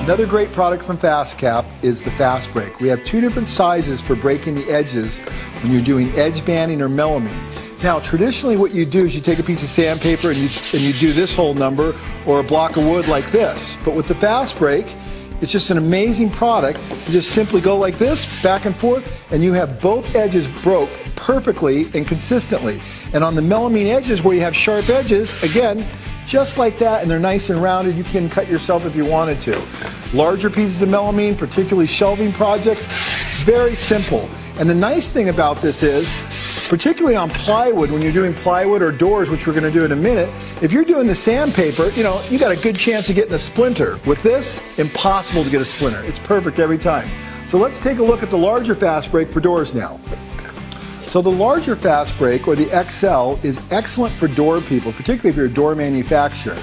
Another great product from FastCap is the FastBreak. We have two different sizes for breaking the edges when you're doing edge banding or melamine. Now, traditionally what you do is you take a piece of sandpaper and you do this whole number, or a block of wood like this. But with the FastBreak, it's just an amazing product. You just simply go like this, back and forth, and you have both edges broke perfectly and consistently. And on the melamine edges where you have sharp edges, again, just like that, and they're nice and rounded. You can cut yourself if you wanted to. Larger pieces of melamine, particularly shelving projects, very simple. And the nice thing about this is, particularly on plywood, when you're doing plywood or doors, which we're going to do in a minute, if you're doing the sandpaper, you know, you got a good chance of getting a splinter. With this, impossible to get a splinter. It's perfect every time. So let's take a look at the larger FastBreak for doors now. So the larger FastBreak, or the XL, is excellent for door people, particularly if you're a door manufacturer.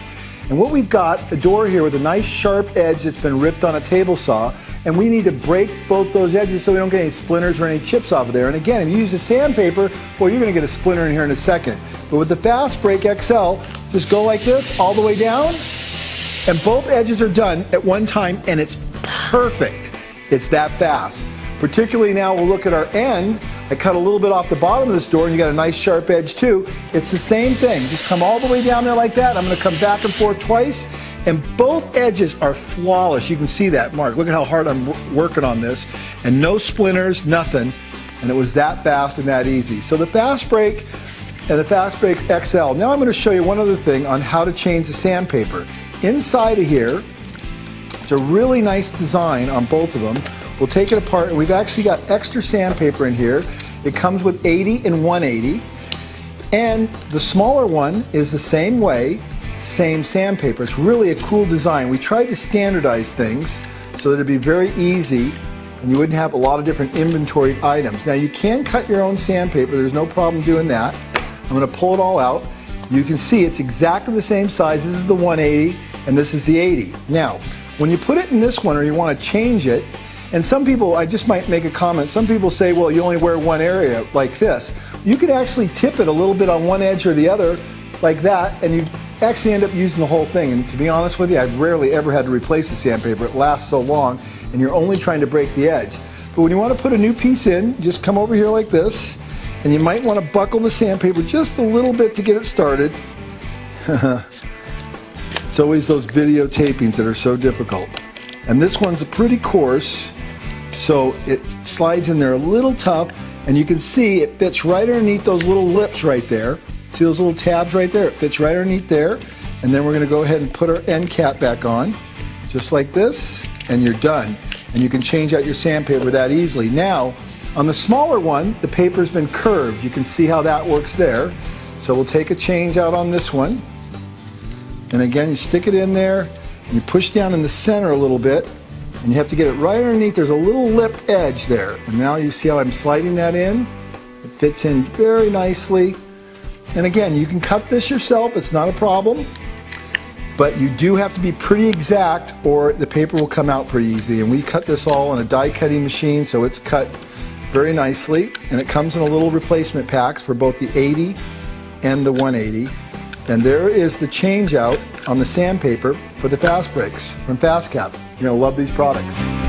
And what we've got, a door here with a nice sharp edge that's been ripped on a table saw, and we need to break both those edges so we don't get any splinters or any chips off of there. And again, if you use a sandpaper, well, you're going to get a splinter in here in a second. But with the FastBreak XL, just go like this all the way down, and both edges are done at one time, and it's perfect. It's that fast. Particularly now we'll look at our end. I cut a little bit off the bottom of this door, and you got a nice sharp edge too. It's the same thing. Just come all the way down there like that. I'm going to come back and forth twice, and both edges are flawless. You can see that, Mark. Look at how hard I'm working on this, and no splinters, nothing. And it was that fast and that easy. So the FastBreak and the FastBreak XL. Now I'm going to show you one other thing on how to change the sandpaper. Inside of here, it's a really nice design on both of them. We'll take it apart, and we've actually got extra sandpaper in here. It comes with 80 and 180, and the smaller one is the same way, same sandpaper. It's really a cool design. We tried to standardize things so that it'd be very easy and you wouldn't have a lot of different inventory items. Now you can cut your own sandpaper, there's no problem doing that. I'm going to pull it all out. You can see it's exactly the same size. This is the 180 and this is the 80. Now, when you put it in this one or you want to change it, and some people, I just might make a comment, some people say, well, you only wear one area like this. You could actually tip it a little bit on one edge or the other like that, and you actually end up using the whole thing. And to be honest with you, I've rarely ever had to replace the sandpaper. It lasts so long, and you're only trying to break the edge. But when you want to put a new piece in, just come over here like this, and you might want to buckle the sandpaper just a little bit to get it started. It's always those videotapings that are so difficult. And this one's pretty coarse, so it slides in there a little tough, and you can see it fits right underneath those little lips right there. See those little tabs right there? It fits right underneath there. And then we're going to go ahead and put our end cap back on, just like this, and you're done. And you can change out your sandpaper that easily. Now, on the smaller one, the paper's been curved. You can see how that works there. So we'll take a change out on this one. And again, you stick it in there, and you push down in the center a little bit, and you have to get it right underneath. There's a little lip edge there. And now you see how I'm sliding that in? It fits in very nicely. And again, you can cut this yourself, it's not a problem. But you do have to be pretty exact or the paper will come out pretty easy. And we cut this all on a die cutting machine, so it's cut very nicely. And it comes in a little replacement packs for both the 80 and the 180. And there is the change out on the sandpaper for the FastBreaks from FastCap. You're going to love these products.